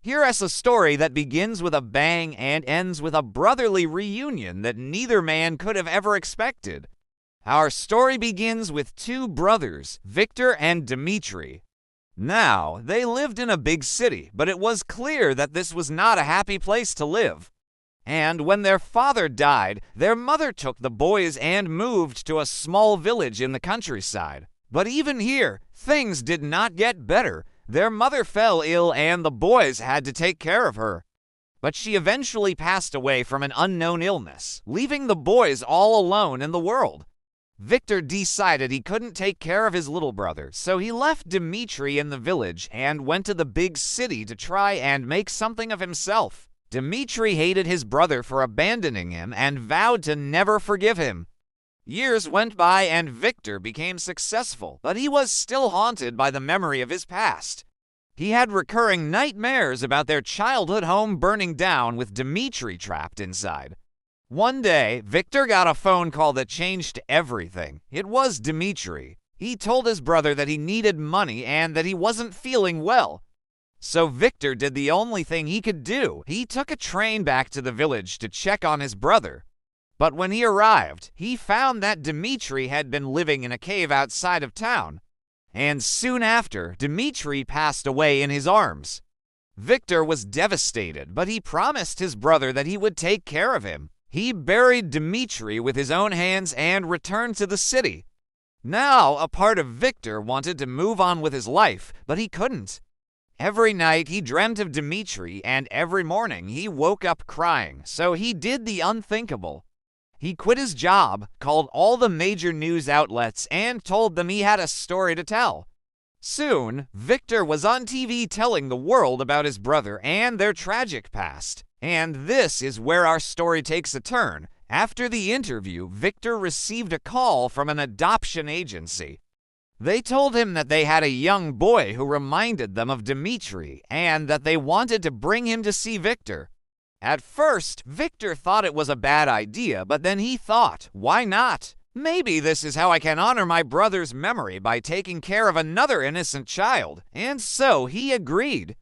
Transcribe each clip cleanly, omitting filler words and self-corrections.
Hear us a story that begins with a bang and ends with a brotherly reunion that neither man could have ever expected. Our story begins with two brothers, Victor and Dmitri. Now, they lived in a big city, but it was clear that this was not a happy place to live. And when their father died, their mother took the boys and moved to a small village in the countryside. But even here, things did not get better. Their mother fell ill and the boys had to take care of her. But she eventually passed away from an unknown illness, leaving the boys all alone in the world. Victor decided he couldn't take care of his little brother, so he left Dmitri in the village and went to the big city to try and make something of himself. Dmitri hated his brother for abandoning him and vowed to never forgive him. Years went by and Victor became successful, but he was still haunted by the memory of his past. He had recurring nightmares about their childhood home burning down with Dmitri trapped inside. One day, Victor got a phone call that changed everything. It was Dmitri. He told his brother that he needed money and that he wasn't feeling well. So Victor did the only thing he could do. He took a train back to the village to check on his brother. But when he arrived, he found that Dmitri had been living in a cave outside of town. And soon after, Dmitri passed away in his arms. Victor was devastated, but he promised his brother that he would take care of him. He buried Dmitri with his own hands and returned to the city. Now, a part of Victor wanted to move on with his life, but he couldn't. Every night he dreamt of Dmitri, and every morning he woke up crying, so he did the unthinkable. He quit his job, called all the major news outlets, and told them he had a story to tell. Soon, Victor was on TV telling the world about his brother and their tragic past. And this is where our story takes a turn. After the interview, Victor received a call from an adoption agency. They told him that they had a young boy who reminded them of Dmitri and that they wanted to bring him to see Victor. At first, Victor thought it was a bad idea, but then he thought, why not? Maybe this is how I can honor my brother's memory by taking care of another innocent child. And so he agreed.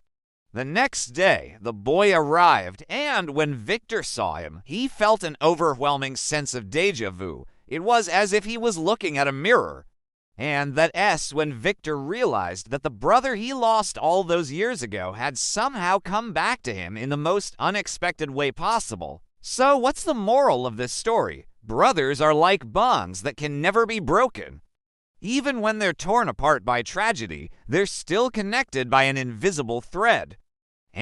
The next day, the boy arrived, and when Victor saw him, he felt an overwhelming sense of déjà vu. It was as if he was looking at a mirror. And that's when Victor realized that the brother he lost all those years ago had somehow come back to him in the most unexpected way possible. So what's the moral of this story? Brothers are like bonds that can never be broken. Even when they're torn apart by tragedy, they're still connected by an invisible thread.